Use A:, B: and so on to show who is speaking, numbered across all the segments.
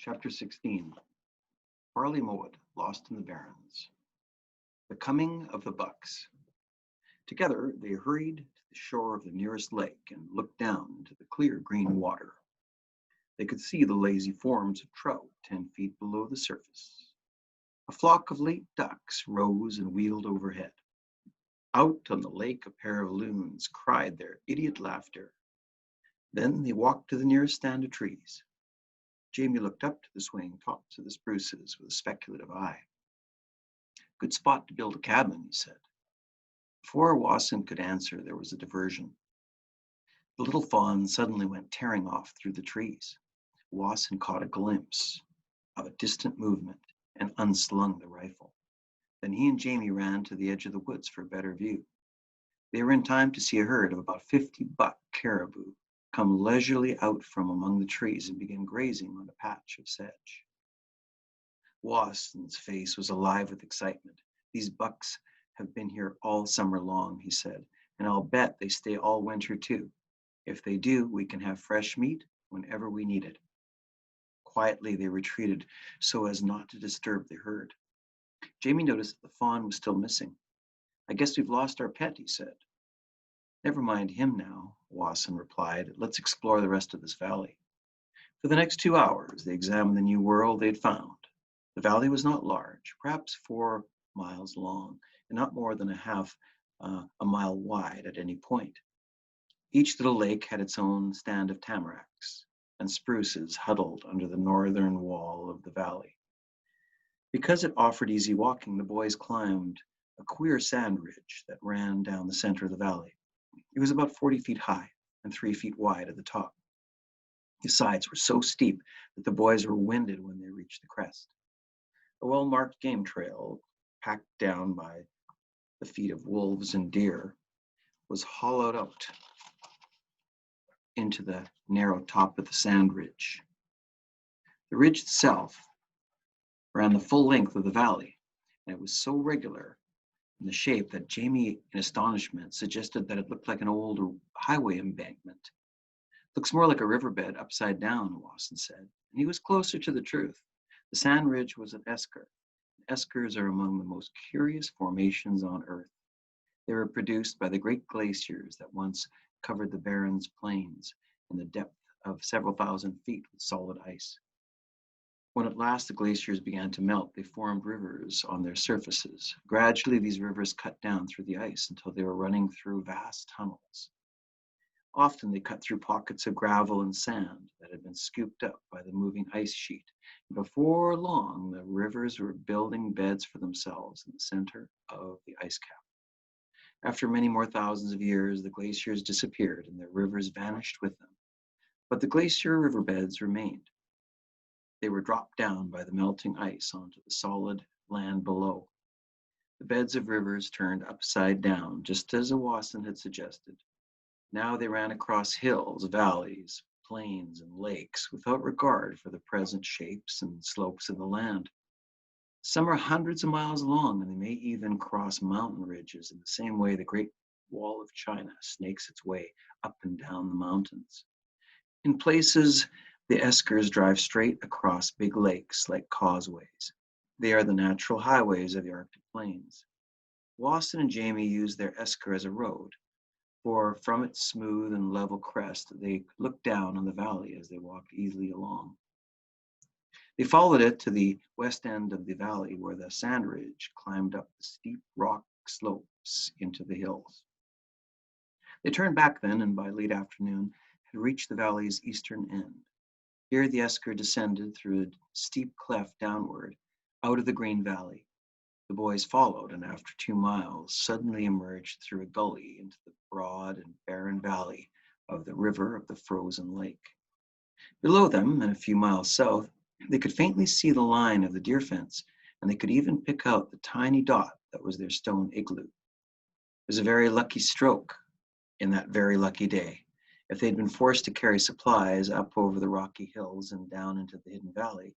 A: Chapter 16. Barley Mowed, Lost in the Barrens. The Coming of the Bucks. Together they hurried to the shore of the nearest lake and looked down into the clear green water. They could see the lazy forms of trout 10 feet below the surface. A flock of late ducks rose and wheeled overhead. Out on the lake a pair of loons cried their idiot laughter. Then they walked to the nearest stand of trees. Jamie looked up to the swaying tops of the spruces with a speculative eye. Good spot to build a cabin, he said. Before Wasson could answer, there was a diversion. The little fawn suddenly went tearing off through the trees. Wasson caught a glimpse of a distant movement and unslung the rifle. Then he and Jamie ran to the edge of the woods for a better view. They were in time to see a herd of about 50 buck caribou come leisurely out from among the trees and begin grazing on a patch of sedge. Wasson's face was alive with excitement. These bucks have been here all summer long, he said, and I'll bet they stay all winter too. If they do, we can have fresh meat whenever we need it. Quietly, they retreated so as not to disturb the herd. Jamie noticed that the fawn was still missing. I guess we've lost our pet, he said. Never mind him now, Wasson replied. Let's explore the rest of this valley. For the next 2 hours, they examined the new world they'd found. The valley was not large, perhaps 4 miles long, and not more than a mile wide at any point. Each little lake had its own stand of tamaracks and spruces huddled under the northern wall of the valley. Because it offered easy walking, the boys climbed a queer sand ridge that ran down the center of the valley. It was about 40 feet high and 3 feet wide at the top. The sides were so steep that the boys were winded when they reached the crest. A well-marked game trail, packed down by the feet of wolves and deer, was hollowed out into the narrow top of the sand ridge. The ridge itself ran the full length of the valley, and it was so regular in the shape that Jamie, in astonishment, suggested that it looked like an old highway embankment. Looks more like a riverbed upside down, Wasson said, and he was closer to the truth. The sand ridge was an esker. Eskers are among the most curious formations on Earth. They were produced by the great glaciers that once covered the Barrens plains in the depth of several thousand feet with solid ice. When at last the glaciers began to melt, they formed rivers on their surfaces. Gradually, these rivers cut down through the ice until they were running through vast tunnels. Often they cut through pockets of gravel and sand that had been scooped up by the moving ice sheet. Before long, the rivers were building beds for themselves in the center of the ice cap. After many more thousands of years, the glaciers disappeared and their rivers vanished with them. But the glacier riverbeds remained. They were dropped down by the melting ice onto the solid land below. The beds of rivers turned upside down, just as Wasson had suggested. Now they ran across hills, valleys, plains, and lakes without regard for the present shapes and slopes of the land. Some are hundreds of miles long, and they may even cross mountain ridges in the same way the Great Wall of China snakes its way up and down the mountains. In places, the eskers drive straight across big lakes like causeways. They are the natural highways of the Arctic plains. Wasson and Jamie used their esker as a road, for from its smooth and level crest, they looked down on the valley as they walked easily along. They followed it to the west end of the valley where the sand ridge climbed up the steep rock slopes into the hills. They turned back then, and by late afternoon had reached the valley's eastern end. Here the esker descended through a steep cleft downward out of the green valley. The boys followed, and after 2 miles, suddenly emerged through a gully into the broad and barren valley of the river of the frozen lake. Below them, and a few miles south, they could faintly see the line of the deer fence, and they could even pick out the tiny dot that was their stone igloo. It was a very lucky stroke in that very lucky day. If they'd been forced to carry supplies up over the rocky hills and down into the hidden valley,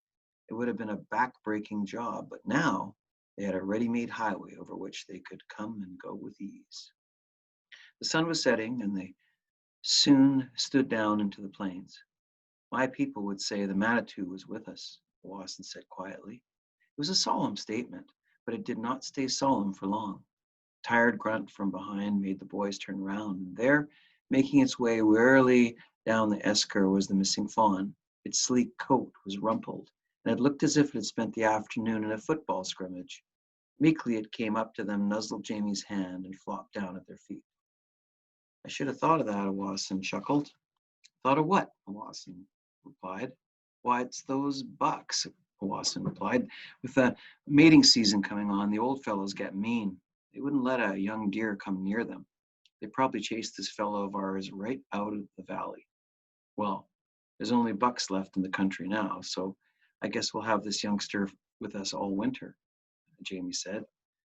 A: it would have been a back-breaking job, but now they had a ready-made highway over which they could come and go with ease. The sun was setting, and they soon stood down into the plains. My people would say the Manitou was with us, Wasson said quietly. It was a solemn statement, but it did not stay solemn for long. A tired grunt from behind made the boys turn around, and there, making its way wearily down the esker, was the missing fawn. Its sleek coat was rumpled, and it looked as if it had spent the afternoon in a football scrimmage. Meekly it came up to them, nuzzled Jamie's hand, and flopped down at their feet. I should have thought of that, Wasson chuckled. Thought of what? Wasson replied. Why, it's those bucks, Wasson replied. With the mating season coming on, the old fellows get mean. They wouldn't let a young deer come near them. They probably chased this fellow of ours right out of the valley. Well, there's only bucks left in the country now, so I guess we'll have this youngster with us all winter, Jamie said.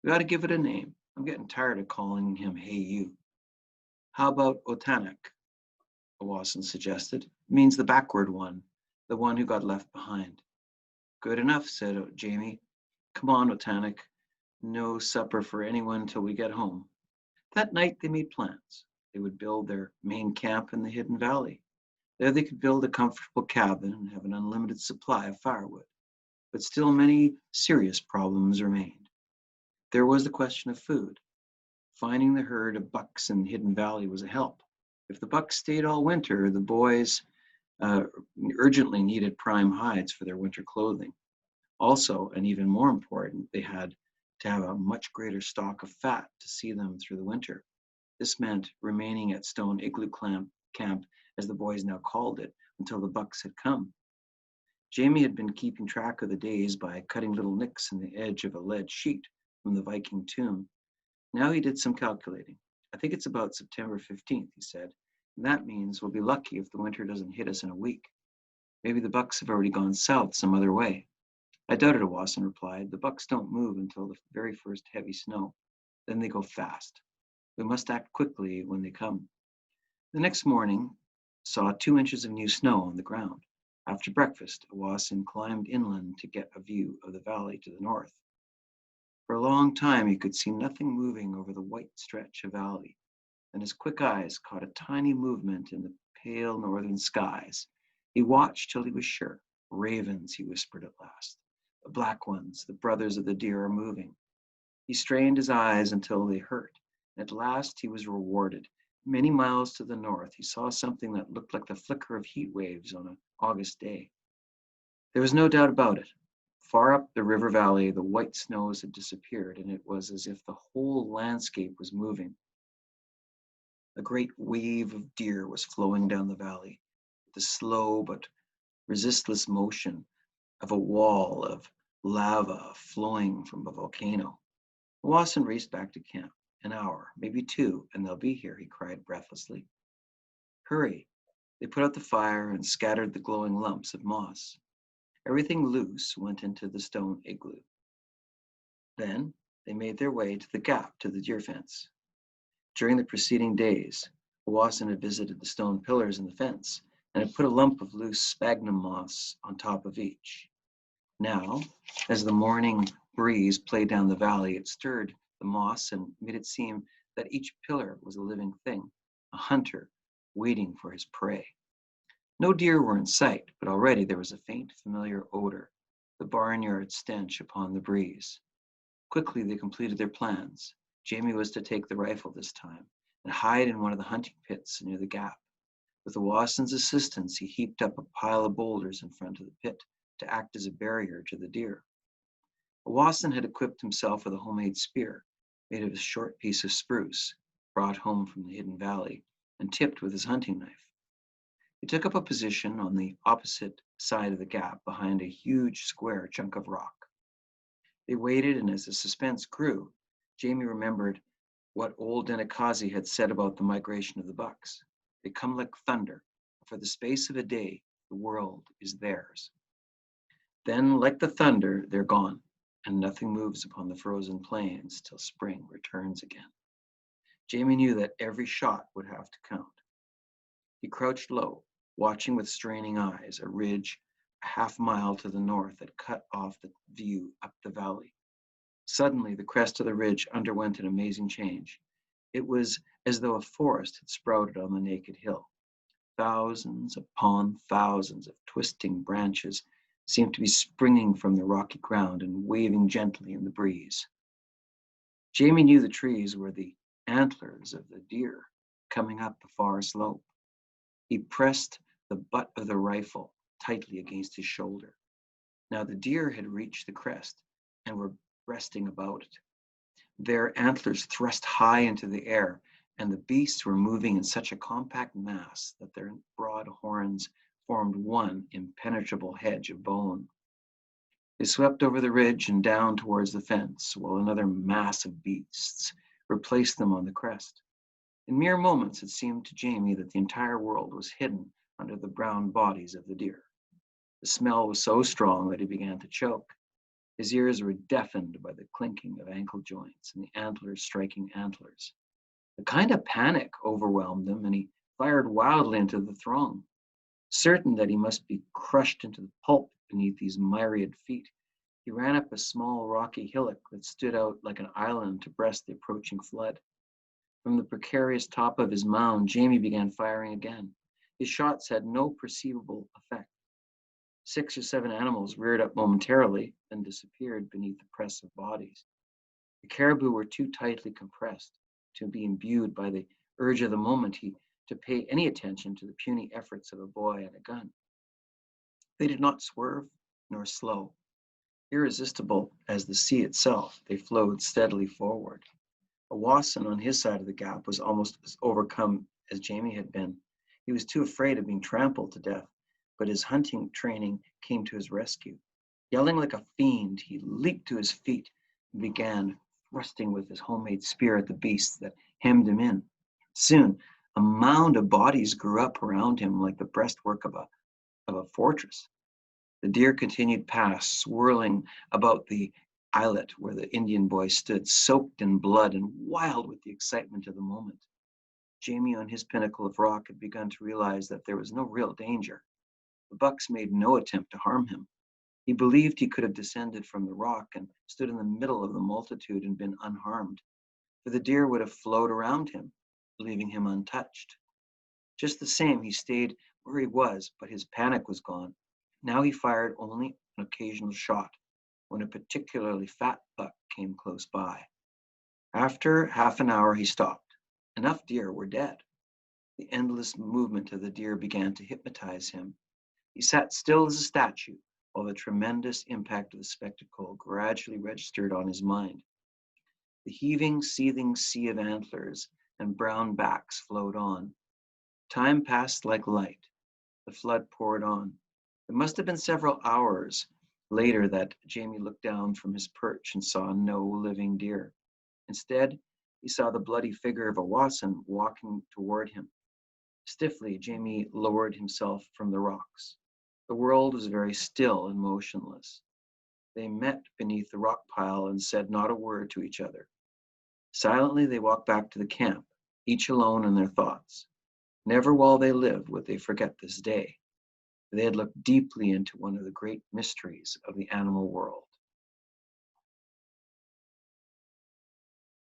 A: We ought to give it a name. I'm getting tired of calling him Hey You. How about Otanek? Wasson suggested. It means the backward one, the one who got left behind. Good enough, said Jamie. Come on, Otanek. No supper for anyone till we get home. That night they made plans. They would build their main camp in the hidden valley. There they could build a comfortable cabin and have an unlimited supply of firewood. But still many serious problems remained. There was the question of food. Finding the herd of bucks in Hidden Valley was a help. If the bucks stayed all winter, the boys urgently needed prime hides for their winter clothing. Also, and even more important, they had to have a much greater stock of fat to see them through the winter. This meant remaining at Stone Igloo Camp, as the boys now called it, until the bucks had come. Jamie had been keeping track of the days by cutting little nicks in the edge of a lead sheet from the Viking tomb. Now he did some calculating. I think it's about September 15th, he said, and that means we'll be lucky if the winter doesn't hit us in a week. Maybe the bucks have already gone south some other way. I doubt it, Wasson replied. The bucks don't move until the very first heavy snow. Then they go fast. We must act quickly when they come. The next morning saw 2 inches of new snow on the ground. After breakfast, Wasson climbed inland to get a view of the valley to the north. For a long time, he could see nothing moving over the white stretch of valley. Then his quick eyes caught a tiny movement in the pale northern skies. He watched till he was sure. Ravens, he whispered at last. The black ones, the brothers of the deer, are moving. He strained his eyes until they hurt. At last he was rewarded. Many miles to the north, he saw something that looked like the flicker of heat waves on an August day. There was no doubt about it. Far up the river valley, the white snows had disappeared, and it was as if the whole landscape was moving. A great wave of deer was flowing down the valley, the slow but resistless motion of a wall of lava flowing from a volcano. Wasson raced back to camp. An hour, maybe two, and they'll be here, he cried breathlessly. Hurry. They put out the fire and scattered the glowing lumps of moss. Everything loose went into the stone igloo. Then they made their way to the gap to the deer fence. During the preceding days, Wasson had visited the stone pillars in the fence and had put a lump of loose sphagnum moss on top of each. Now, as the morning breeze played down the valley, it stirred the moss and made it seem that each pillar was a living thing, a hunter waiting for his prey. No deer were in sight, but already there was a faint, familiar odor, the barnyard stench upon the breeze. Quickly they completed their plans. Jamie was to take the rifle this time and hide in one of the hunting pits near the gap. With the Wasson's assistance, he heaped up a pile of boulders in front of the pit to act as a barrier to the deer. Wasson had equipped himself with a homemade spear made of a short piece of spruce, brought home from the hidden valley, and tipped with his hunting knife. He took up a position on the opposite side of the gap behind a huge square chunk of rock. They waited, and as the suspense grew, Jamie remembered what old Denikazi had said about the migration of the bucks. They come like thunder. For the space of a day, the world is theirs. Then, like the thunder, they're gone, and nothing moves upon the frozen plains till spring returns again. Jamie knew that every shot would have to count. He crouched low, watching with straining eyes a ridge a half-mile to the north that cut off the view up the valley. Suddenly, the crest of the ridge underwent an amazing change. It was as though a forest had sprouted on the naked hill. Thousands upon thousands of twisting branches seemed to be springing from the rocky ground and waving gently in the breeze. Jamie knew the trees were the antlers of the deer coming up the far slope. He pressed the butt of the rifle tightly against his shoulder. Now the deer had reached the crest and were breasting about it. Their antlers thrust high into the air, and the beasts were moving in such a compact mass that their broad horns formed one impenetrable hedge of bone. They swept over the ridge and down towards the fence, while another mass of beasts replaced them on the crest. In mere moments, it seemed to Jamie that the entire world was hidden under the brown bodies of the deer. The smell was so strong that he began to choke. His ears were deafened by the clinking of ankle joints and the antlers striking antlers. A kind of panic overwhelmed him, and he fired wildly into the throng. Certain that he must be crushed into the pulp beneath these myriad feet, he ran up a small rocky hillock that stood out like an island to breast the approaching flood. From the precarious top of his mound, Jamie began firing again. His shots had no perceivable effect. 6 or 7 animals reared up momentarily, then disappeared beneath the press of bodies. The caribou were too tightly compressed to be imbued by the urge of the moment to pay any attention to the puny efforts of a boy and a gun. They did not swerve nor slow. Irresistible as the sea itself, they flowed steadily forward. Owassen on his side of the gap was almost as overcome as Jamie had been. He was too afraid of being trampled to death, but his hunting training came to his rescue. Yelling like a fiend, he leaped to his feet and began thrusting with his homemade spear at the beasts that hemmed him in. Soon, a mound of bodies grew up around him like the breastwork of a fortress. The deer continued past, swirling about the islet where the Indian boy stood, soaked in blood and wild with the excitement of the moment. Jamie, on his pinnacle of rock, had begun to realize that there was no real danger. The bucks made no attempt to harm him. He believed he could have descended from the rock and stood in the middle of the multitude and been unharmed, for the deer would have flowed around him, leaving him untouched. Just the same, he stayed where he was, but his panic was gone. Now he fired only an occasional shot when a particularly fat buck came close by. After half an hour, he stopped. Enough deer were dead. The endless movement of the deer began to hypnotize him. He sat still as a statue, while the tremendous impact of the spectacle gradually registered on his mind. The heaving, seething sea of antlers and brown backs flowed on. Time passed like light. The flood poured on. It must have been several hours later that Jamie looked down from his perch and saw no living deer. Instead, he saw the bloody figure of Owassen walking toward him. Stiffly, Jamie lowered himself from the rocks. The world was very still and motionless. They met beneath the rock pile and said not a word to each other. Silently, they walked back to the camp, each alone in their thoughts. Never while they lived would they forget this day. They had looked deeply into one of the great mysteries of the animal world.